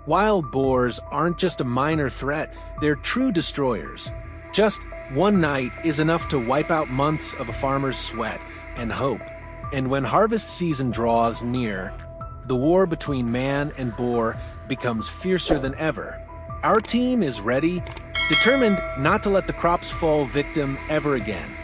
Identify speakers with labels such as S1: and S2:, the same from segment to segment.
S1: Wild boars aren't just a minor threat, they're true destroyers. Just one night is enough to wipe out months of a farmer's sweat and hope. And when harvest season draws near, the war between man and boar becomes fiercer than ever. Our team is ready, determined not to let the crops fall victim ever again.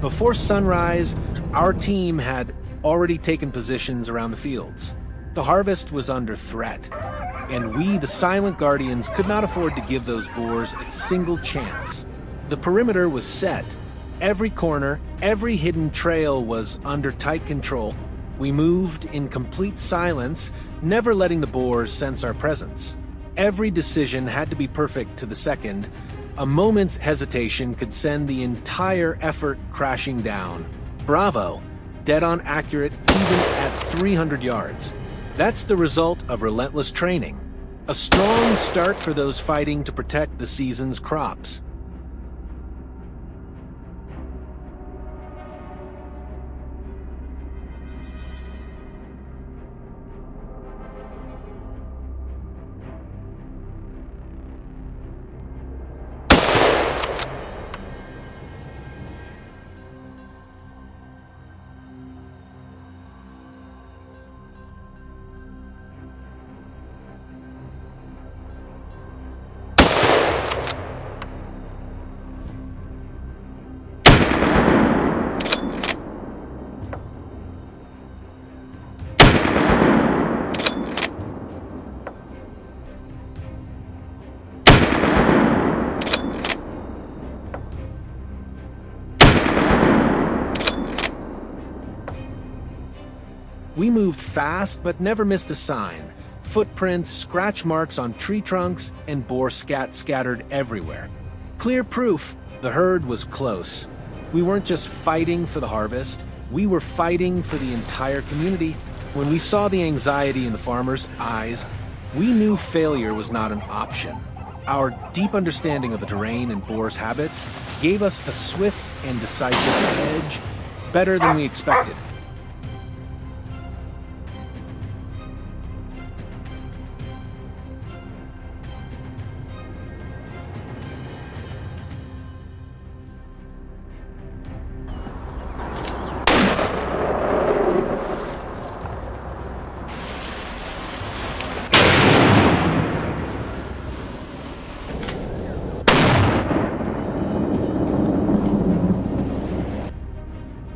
S1: Before sunrise, our team had already taken positions around the fields. The harvest was under threat, and we, the silent guardians, could not afford to give those boars a single chance. The perimeter was set. Every corner, every hidden trail was under tight control. We moved in complete silence, never letting the boars sense our presence. Every decision had to be perfect to the second. A moment's hesitation could send the entire effort crashing down. Bravo! Dead-on accurate even at 300 yards. That's the result of relentless training. A strong start for those fighting to protect the season's crops. We moved fast, but never missed a sign. Footprints, scratch marks on tree trunks, and boar scat scattered everywhere. Clear proof the herd was close. We weren't just fighting for the harvest, we were fighting for the entire community. When we saw the anxiety in the farmers' eyes, we knew failure was not an option. Our deep understanding of the terrain and boars' habits gave us a swift and decisive edge, better than we expected.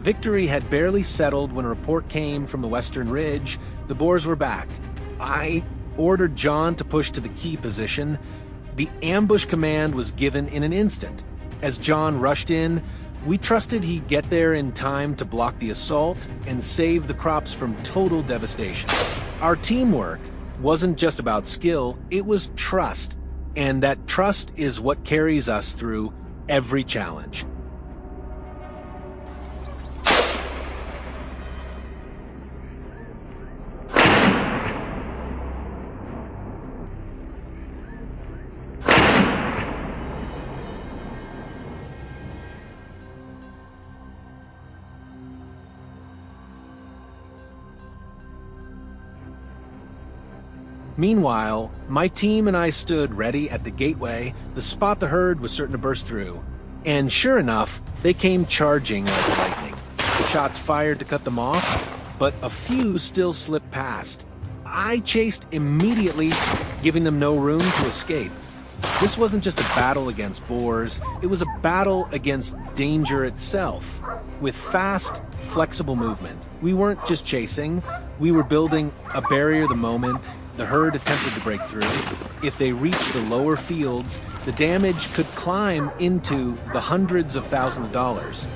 S1: Victory had barely settled when a report came from the western ridge. The boars were back. I ordered John to push to the key position. The ambush command was given in an instant. As John rushed in, we trusted he'd get there in time to block the assault and save the crops from total devastation. Our teamwork wasn't just about skill, it was trust. And that trust is what carries us through every challenge. Meanwhile, my team and I stood ready at the gateway, the spot the herd was certain to burst through. And sure enough, they came charging like lightning. The shots fired to cut them off, but a few still slipped past. I chased immediately, giving them no room to escape. This wasn't just a battle against boars, it was a battle against danger itself. With fast, flexible movement, we weren't just chasing, we were building a barrier the moment the herd attempted to break through. If they reached the lower fields, the damage could climb into the hundreds of thousands of dollars.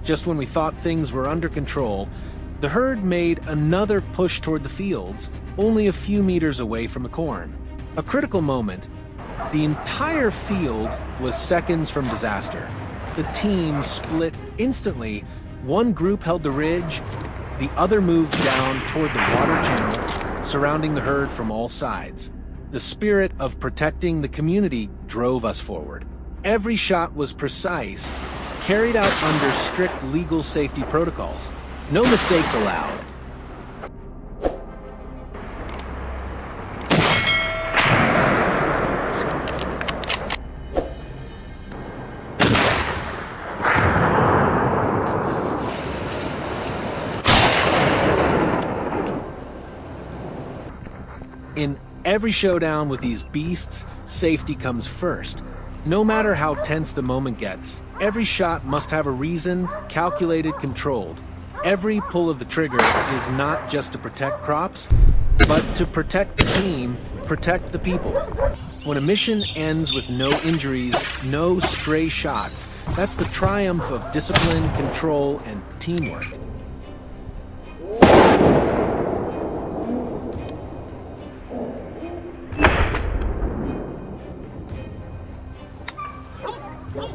S1: Just when we thought things were under control, the herd made another push toward the fields, only a few meters away from the corn. A critical moment. The entire field was seconds from disaster. The team split instantly. One group held the ridge, the other moved down toward the water channel, surrounding the herd from all sides. The spirit of protecting the community drove us forward. Every shot was precise, carried out under strict legal safety protocols. No mistakes allowed. In every showdown with these beasts, safety comes first. No matter how tense the moment gets, every shot must have a reason, calculated, controlled. Every pull of the trigger is not just to protect crops, but to protect the team, protect the people. When a mission ends with no injuries, no stray shots, that's the triumph of discipline, control, and teamwork.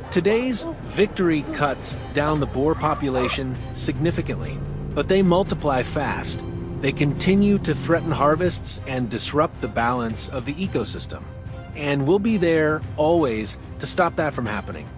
S1: Today's victory cuts down the boar population significantly, but they multiply fast. They continue to threaten harvests and disrupt the balance of the ecosystem. And we'll be there always to stop that from happening.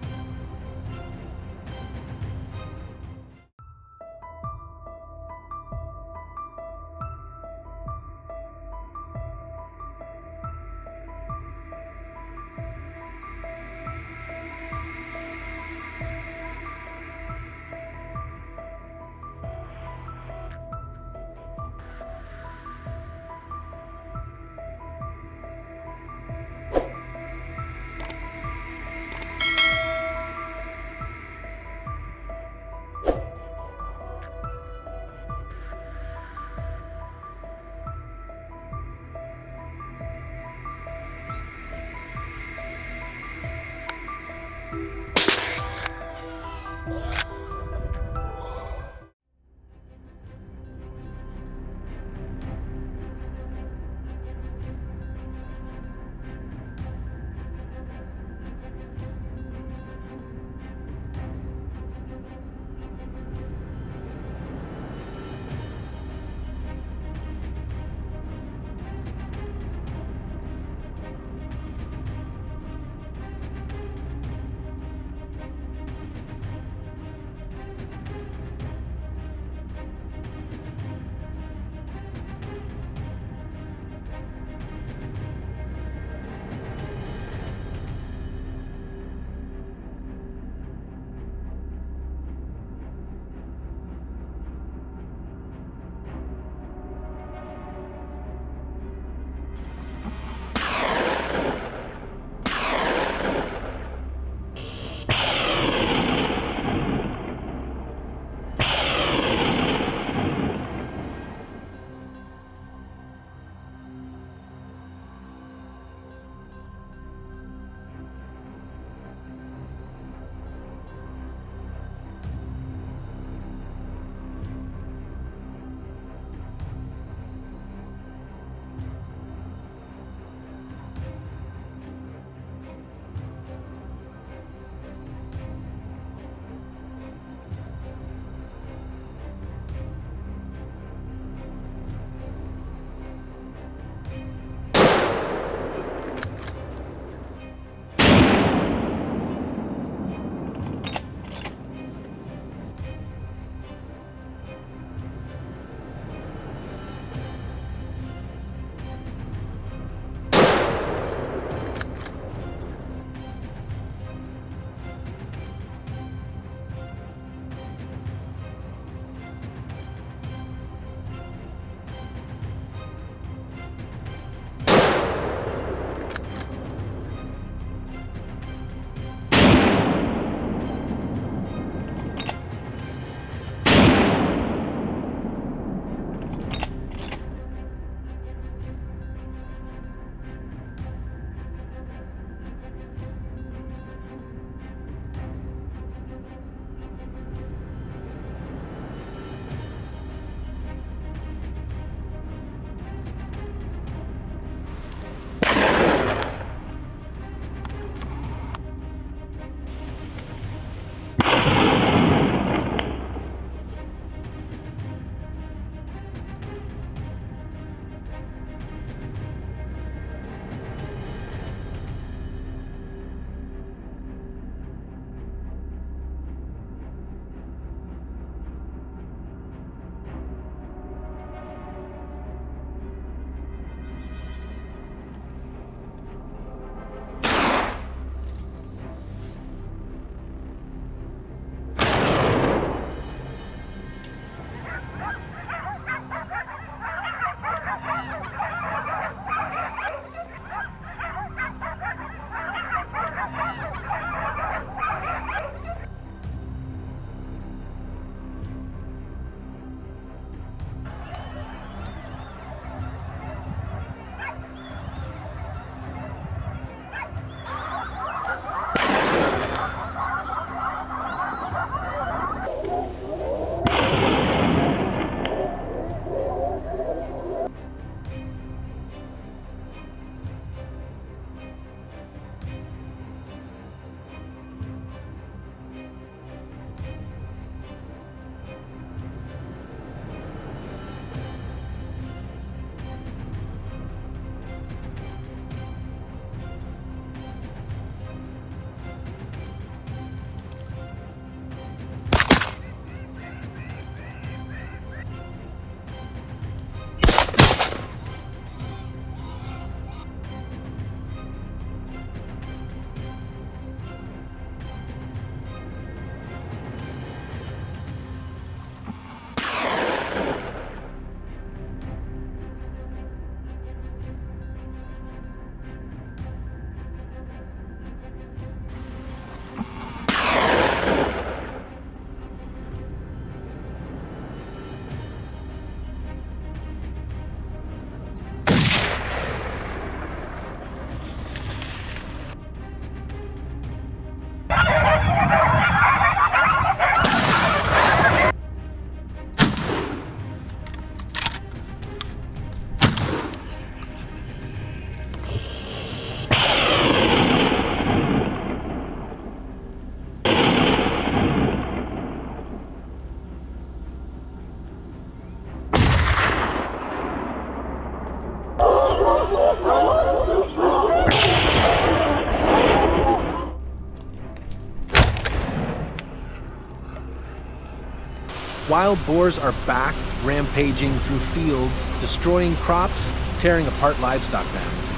S1: Wild boars are back, rampaging through fields, destroying crops, tearing apart livestock pens,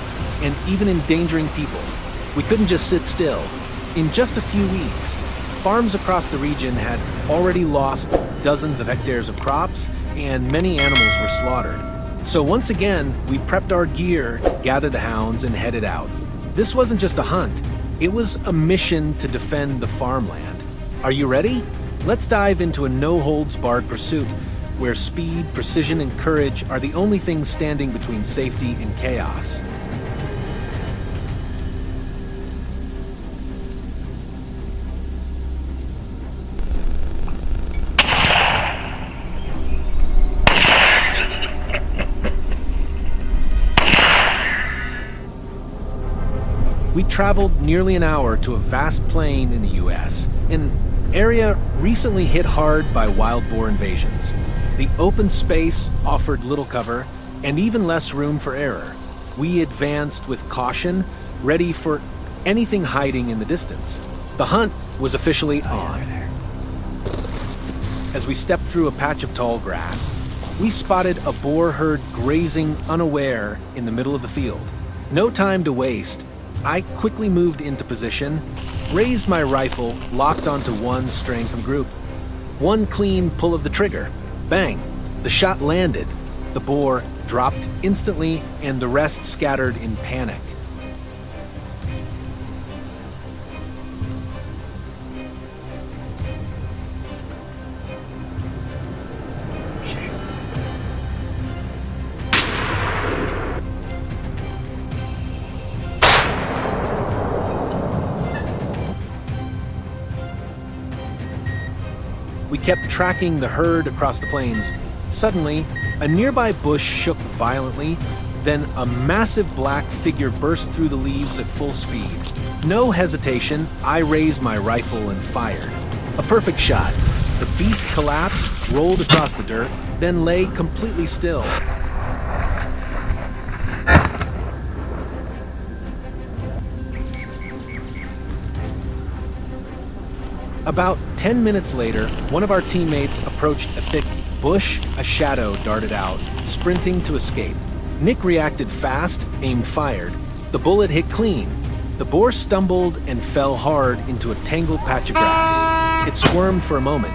S1: and even endangering people. We couldn't just sit still. In just a few weeks, farms across the region had already lost dozens of hectares of crops, and many animals were slaughtered. So once again, we prepped our gear, gathered the hounds, and headed out. This wasn't just a hunt, it was a mission to defend the farmland. Are you ready? Let's dive into a no-holds-barred pursuit, where speed, precision, and courage are the only things standing between safety and chaos. We traveled nearly an hour to a vast plain in the U.S., an area recently hit hard by wild boar invasions. The open space offered little cover and even less room for error. We advanced with caution, ready for anything hiding in the distance. The hunt was officially on. As we stepped through a patch of tall grass, we spotted a boar herd grazing unaware in the middle of the field. No time to waste. I quickly moved into position, raised my rifle, locked onto one straying from group. One clean pull of the trigger. Bang! The shot landed. The boar dropped instantly, and the rest scattered in panic. We kept tracking the herd across the plains. Suddenly, a nearby bush shook violently, then a massive black figure burst through the leaves at full speed. No hesitation, I raised my rifle and fired. A perfect shot. The beast collapsed, rolled across the dirt, then lay completely still. About 10 minutes later, one of our teammates approached a thick bush. A shadow darted out, sprinting to escape. Nick reacted fast, aimed, fired. The bullet hit clean. The boar stumbled and fell hard into a tangled patch of grass. It squirmed for a moment,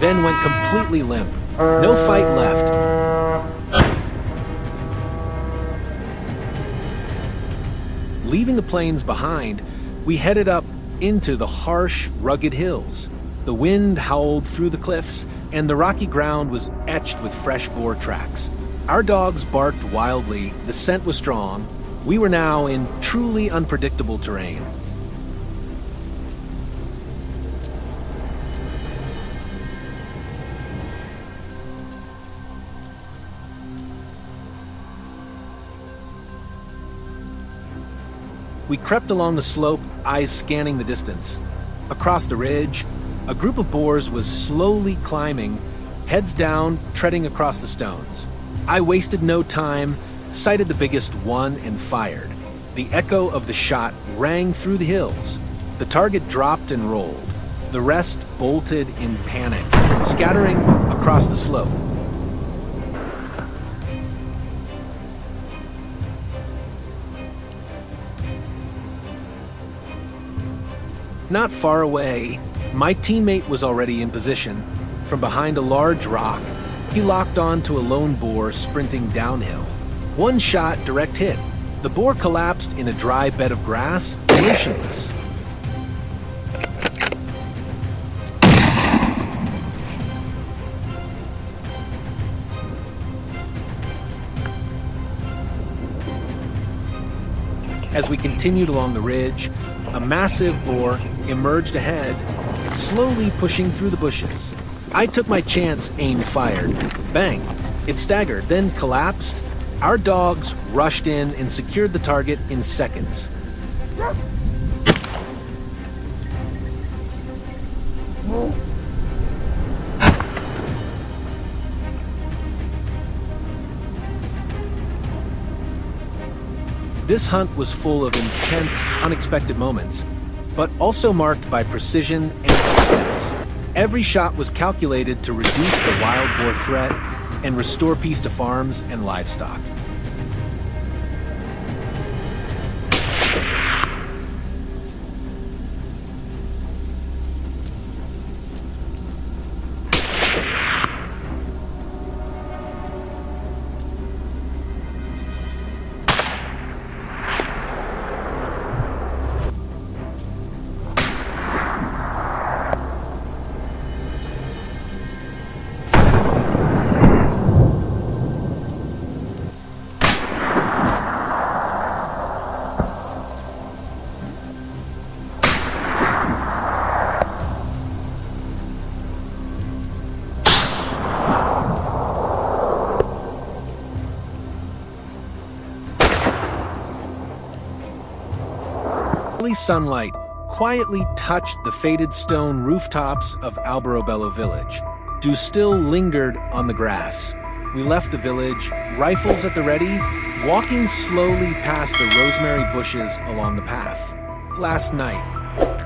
S1: then went completely limp. No fight left. Leaving the plains behind, we headed up into the harsh, rugged hills. The wind howled through the cliffs, and the rocky ground was etched with fresh boar tracks. Our dogs barked wildly, the scent was strong. We were now in truly unpredictable terrain. We crept along the slope, eyes scanning the distance. Across the ridge, a group of boars was slowly climbing, heads down, treading across the stones. I wasted no time, sighted the biggest one, and fired. The echo of the shot rang through the hills. The target dropped and rolled. The rest bolted in panic, scattering across the slope. Not far away, my teammate was already in position. From behind a large rock, he locked on to a lone boar sprinting downhill. One shot, direct hit. The boar collapsed in a dry bed of grass, motionless. As we continued along the ridge, a massive boar emerged ahead, slowly pushing through the bushes. I took my chance, aimed, fired. Bang! It staggered, then collapsed. Our dogs rushed in and secured the target in seconds. This hunt was full of intense, unexpected moments, but also marked by precision and success. Every shot was calculated to reduce the wild boar threat and restore peace to farms and livestock. Early sunlight quietly touched the faded stone rooftops of Alberobello village. Dew still lingered on the grass. We left the village, rifles at the ready, walking slowly past the rosemary bushes along the path. Last night,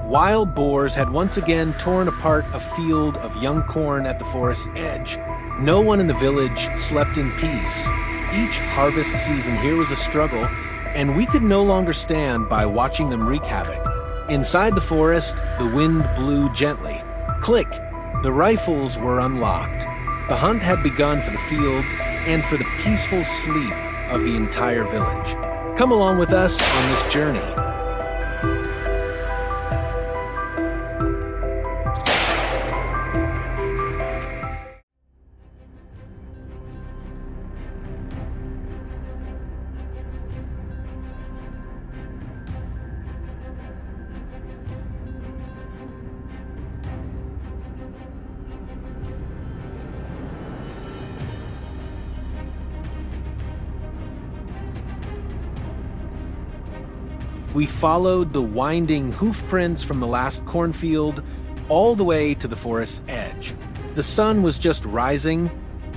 S1: wild boars had once again torn apart a field of young corn at the forest's edge. No one in the village slept in peace. Each harvest season here was a struggle, and we could no longer stand by watching them wreak havoc. Inside the forest, the wind blew gently. Click! The rifles were unlocked. The hunt had begun for the fields and for the peaceful sleep of the entire village. Come along with us on this journey. We followed the winding hoof prints from the last cornfield all the way to the forest's edge. The sun was just rising,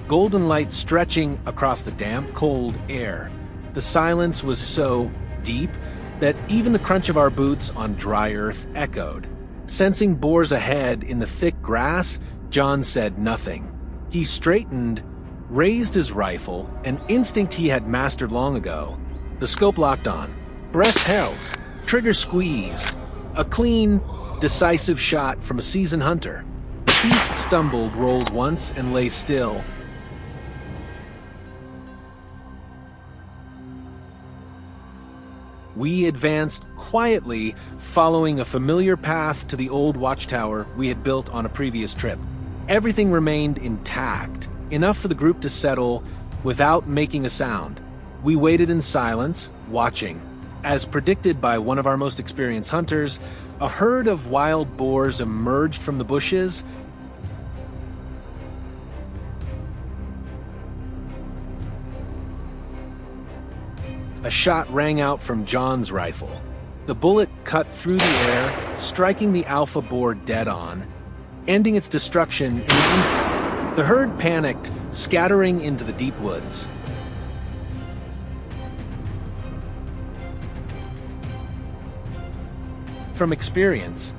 S1: golden light stretching across the damp, cold air. The silence was so deep that even the crunch of our boots on dry earth echoed. Sensing boars ahead in the thick grass, John said nothing. He straightened, raised his rifle, an instinct he had mastered long ago. The scope locked on. Breath held, trigger squeezed. A clean, decisive shot from a seasoned hunter. The beast stumbled, rolled once, and lay still. We advanced quietly, following a familiar path to the old watchtower we had built on a previous trip. Everything remained intact, enough for the group to settle without making a sound. We waited in silence, watching. As predicted by one of our most experienced hunters, a herd of wild boars emerged from the bushes. A shot rang out from John's rifle. The bullet cut through the air, striking the alpha boar dead on, ending its destruction in an instant. The herd panicked, scattering into the deep woods. From experience,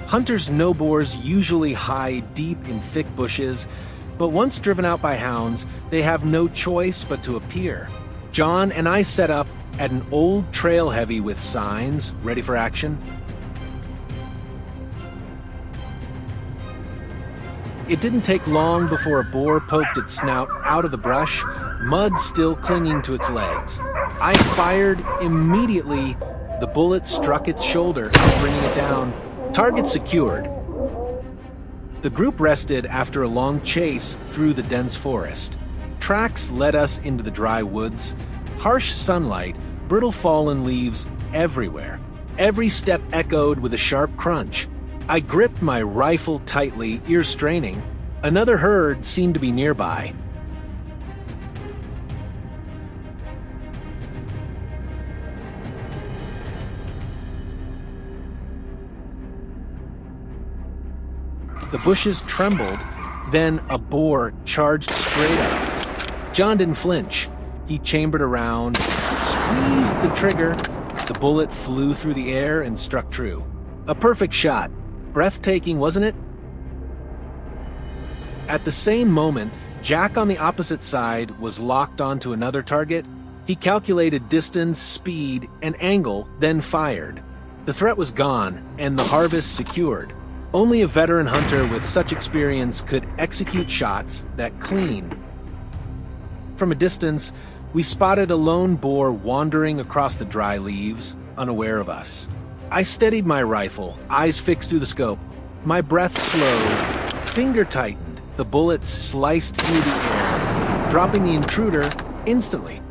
S1: hunters know boars usually hide deep in thick bushes, but once driven out by hounds, they have no choice but to appear. John and I set up at an old trail heavy with signs, ready for action. It didn't take long before a boar poked its snout out of the brush, mud still clinging to its legs. I fired immediately. The bullet struck its shoulder, bringing it down. Target secured. The group rested after a long chase through the dense forest. Tracks led us into the dry woods. Harsh sunlight, brittle fallen leaves everywhere. Every step echoed with a sharp crunch. I gripped my rifle tightly, ears straining. Another herd seemed to be nearby. The bushes trembled, then a boar charged straight at us. John didn't flinch. He chambered around, squeezed the trigger. The bullet flew through the air and struck true. A perfect shot. Breathtaking, wasn't it? At the same moment, Jack on the opposite side was locked onto another target. He calculated distance, speed, and angle, then fired. The threat was gone, and the harvest secured. Only a veteran hunter with such experience could execute shots that clean. From a distance, we spotted a lone boar wandering across the dry leaves, unaware of us. I steadied my rifle, eyes fixed through the scope. My breath slowed, finger tightened. The bullet sliced through the air, dropping the intruder instantly.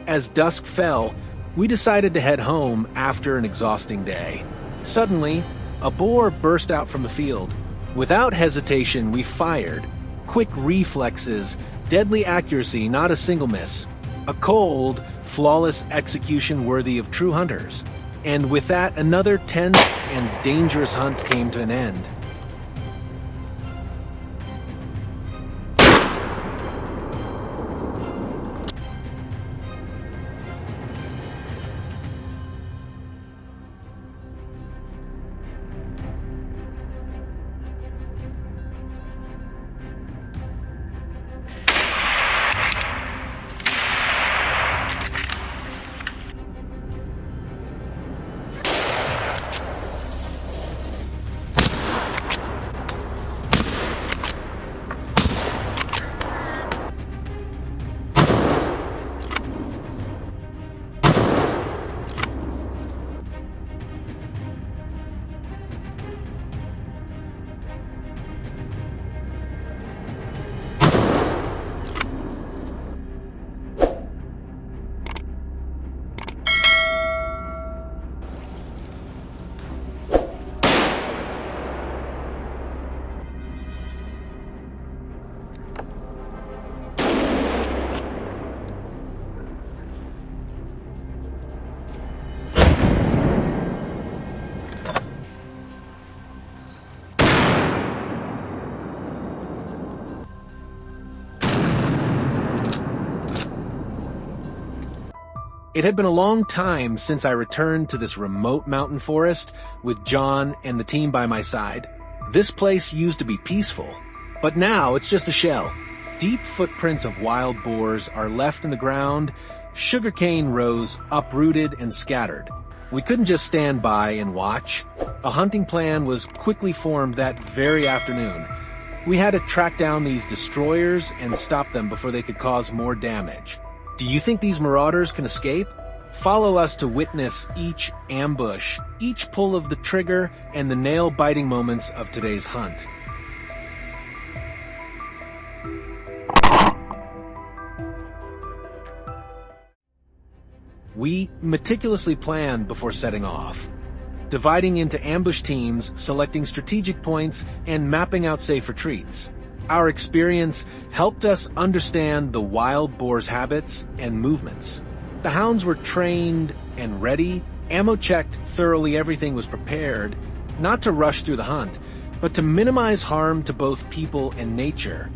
S1: As dusk fell, we decided to head home after an exhausting day. Suddenly, a boar burst out from the field. Without hesitation, we fired. Quick reflexes, deadly accuracy, not a single miss. A cold, flawless execution worthy of true hunters. And with that, another tense and dangerous hunt came to an end. It had been a long time since I returned to this remote mountain forest with John and the team by my side. This place used to be peaceful, but now it's just a shell. Deep footprints of wild boars are left in the ground, sugarcane rows uprooted and scattered. We couldn't just stand by and watch. A hunting plan was quickly formed that very afternoon. We had to track down these destroyers and stop them before they could cause more damage. Do you think these marauders can escape? Follow us to witness each ambush, each pull of the trigger, and the nail-biting moments of today's hunt. We meticulously planned before setting off, dividing into ambush teams, selecting strategic points, and mapping out safe retreats. Our experience helped us understand the wild boar's habits and movements. The hounds were trained and ready, ammo checked thoroughly, everything was prepared, not to rush through the hunt, but to minimize harm to both people and nature.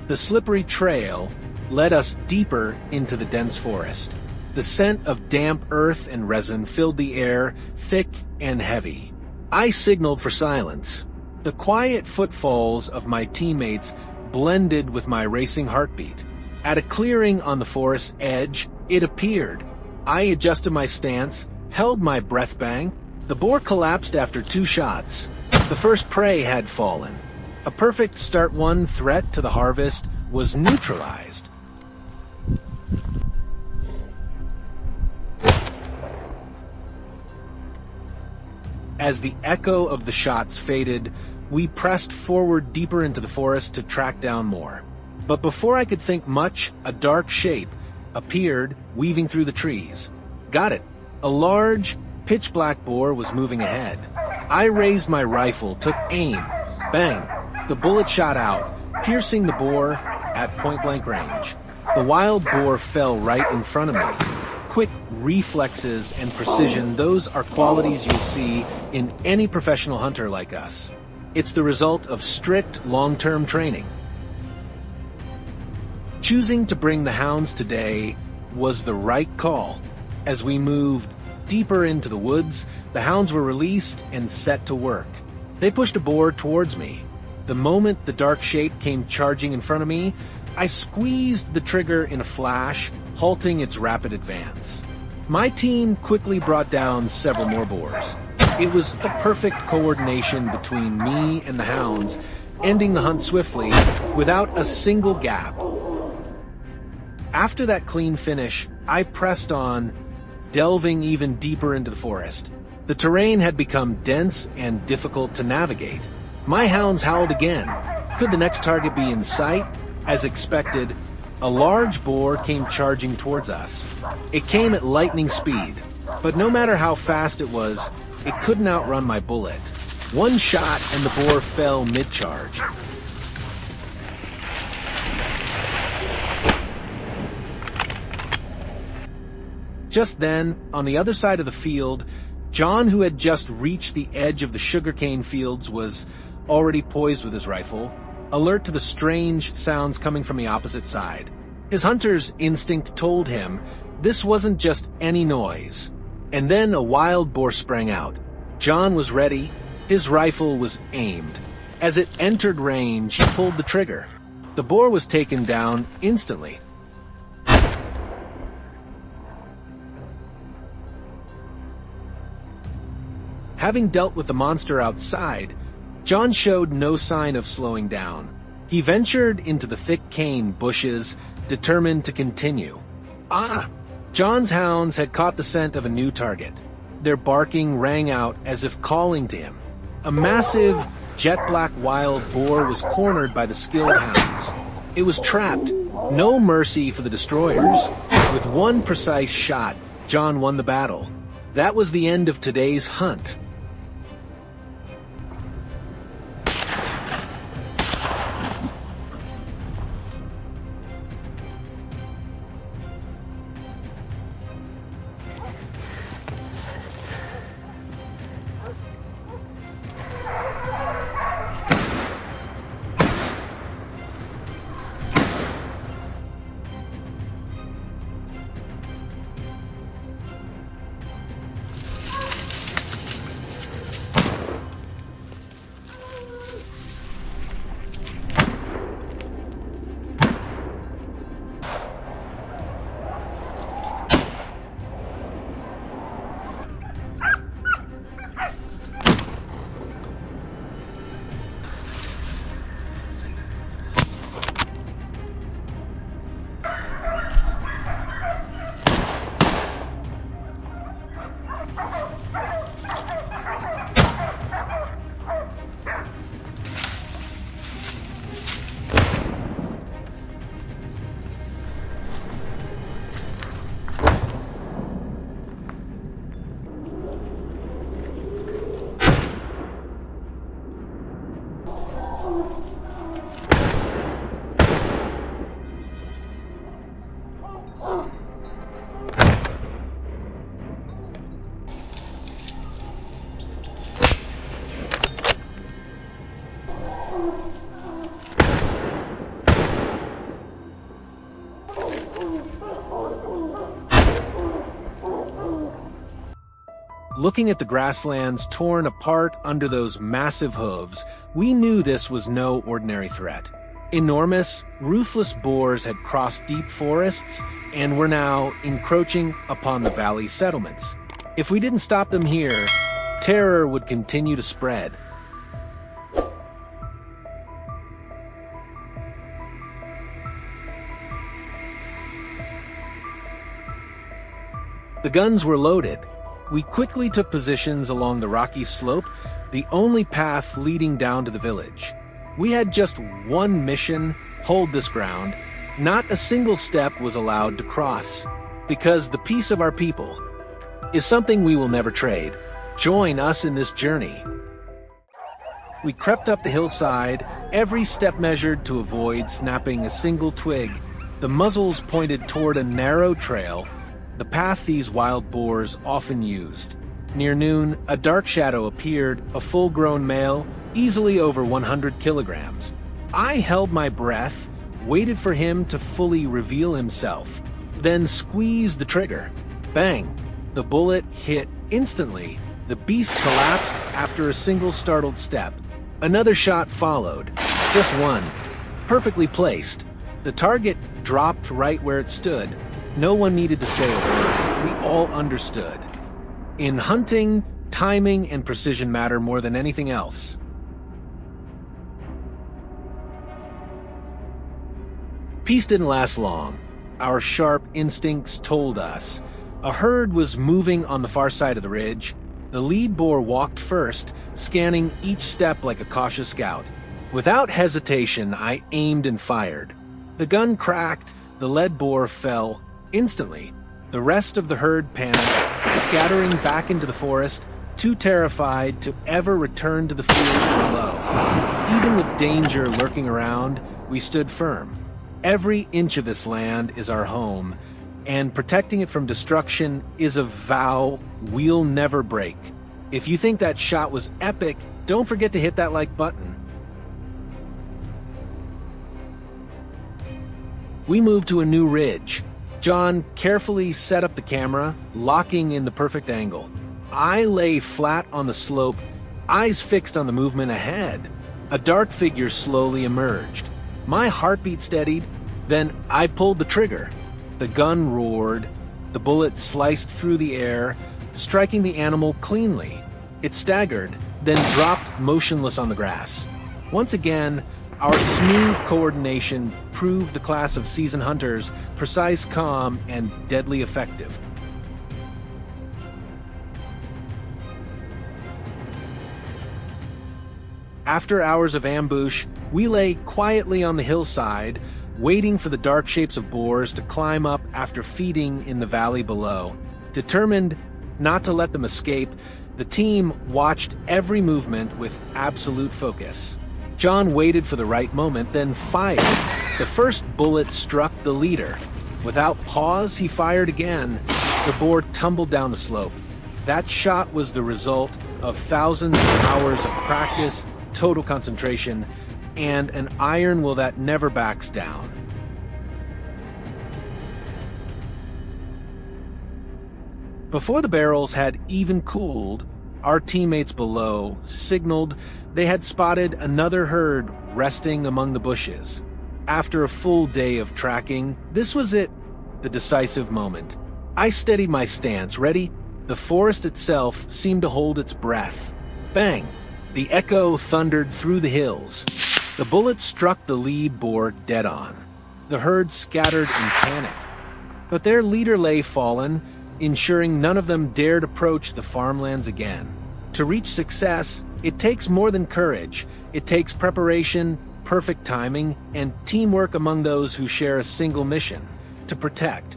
S1: The slippery trail led us deeper into the dense forest. The scent of damp earth and resin filled the air, thick and heavy. I signaled for silence. The quiet footfalls of my teammates blended with my racing heartbeat. At a clearing on the forest's edge, it appeared. I adjusted my stance, held my breath bang. The boar collapsed after 2 shots. The first prey had fallen. A perfect start 1 threat to the harvest was neutralized. As the echo of the shots faded, we pressed forward deeper into the forest to track down more. But before I could think much, a dark shape appeared, weaving through the trees. Got it. A large, pitch-black boar was moving ahead. I raised my rifle, took aim. Bang! The bullet shot out, piercing the boar at point-blank range. The wild boar fell right in front of me. Quick reflexes and precision, those are qualities you'll see in any professional hunter like us. It's the result of strict, long-term training. Choosing to bring the hounds today was the right call. As we moved deeper into the woods, the hounds were released and set to work. They pushed a boar towards me. The moment the dark shape came charging in front of me, I squeezed the trigger in a flash, halting its rapid advance. My team quickly brought down several more boars. It was a perfect coordination between me and the hounds, ending the hunt swiftly, without a single gap. After that clean finish, I pressed on, delving even deeper into the forest. The terrain had become dense and difficult to navigate. My hounds howled again. Could the next target be in sight? As expected, a large boar came charging towards us. It came at lightning speed, but no matter how fast it was, it couldn't outrun my bullet. One shot and the boar fell mid-charge. Just then, on the other side of the field, John, who had just reached the edge of the sugarcane fields, was already poised with his rifle, alert to the strange sounds coming from the opposite side. His hunter's instinct told him this wasn't just any noise. And then a wild boar sprang out. John was ready. His rifle was aimed. As it entered range, he pulled the trigger. The boar was taken down instantly. Having dealt with the monster outside, John showed no sign of slowing down. He ventured into the thick cane bushes, determined to continue. John's hounds had caught the scent of a new target. Their barking rang out as if calling to him. A massive, jet-black wild boar was cornered by the skilled hounds. It was trapped. No mercy for the destroyers. With one precise shot, John won the battle. That was the end of today's hunt. Looking at the grasslands torn apart under those massive hooves, we knew this was no ordinary threat. Enormous, ruthless boars had crossed deep forests and were now encroaching upon the valley settlements. If we didn't stop them here, terror would continue to spread. The guns were loaded. We quickly took positions along the rocky slope, the only path leading down to the village. We had just one mission: hold this ground. Not a single step was allowed to cross, because the peace of our people is something we will never trade. Join us in this journey. We crept up the hillside, every step measured to avoid snapping a single twig. The muzzles pointed toward a narrow trail, the path these wild boars often used. Near noon, a dark shadow appeared, a full-grown male, easily over 100 kilograms. I held my breath, waited for him to fully reveal himself, then squeezed the trigger. Bang! The bullet hit instantly. The beast collapsed after a single startled step. Another shot followed. Just one. Perfectly placed. The target dropped right where it stood. No one needed to say a word. We all understood. In hunting, timing and precision matter more than anything else. Peace didn't last long. Our sharp instincts told us. A herd was moving on the far side of the ridge. The lead boar walked first, scanning each step like a cautious scout. Without hesitation, I aimed and fired. The gun cracked, the lead boar fell instantly. The rest of the herd panicked, scattering back into the forest, too terrified to ever return to the fields below. Even with danger lurking around, we stood firm. Every inch of this land is our home, and protecting it from destruction is a vow we'll never break. If you think that shot was epic, don't forget to hit that like button. We moved to a new ridge. John carefully set up the camera, locking in the perfect angle. I lay flat on the slope, eyes fixed on the movement ahead. A dark figure slowly emerged. My heartbeat steadied, then I pulled the trigger. The gun roared. The bullet sliced through the air, striking the animal cleanly. It staggered, then dropped motionless on the grass. Once again, our smooth coordination proved the class of seasoned hunters precise, calm, and deadly effective. After hours of ambush, we lay quietly on the hillside, waiting for the dark shapes of boars to climb up after feeding in the valley below. Determined not to let them escape, the team watched every movement with absolute focus. John waited for the right moment, then fired. The first bullet struck the leader. Without pause, he fired again. The boar tumbled down the slope. That shot was the result of thousands of hours of practice, total concentration, and an iron will that never backs down. Before the barrels had even cooled, our teammates below signaled they had spotted another herd resting among the bushes. After a full day of tracking, this was it, the decisive moment. I steadied my stance, ready. The forest itself seemed to hold its breath. Bang! The echo thundered through the hills. The bullet struck the lead boar dead on. The herd scattered in panic. But their leader lay fallen, ensuring none of them dared approach the farmlands again. To reach success, it takes more than courage. It takes preparation, perfect timing, and teamwork among those who share a single mission: to protect.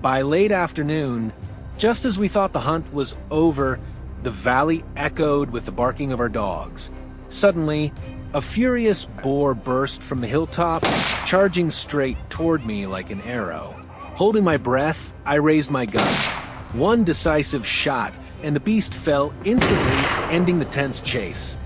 S1: By late afternoon, just as we thought the hunt was over, the valley echoed with the barking of our dogs. Suddenly, a furious boar burst from the hilltop, charging straight toward me like an arrow. Holding my breath, I raised my gun. One decisive shot, and the beast fell instantly, ending the tense chase.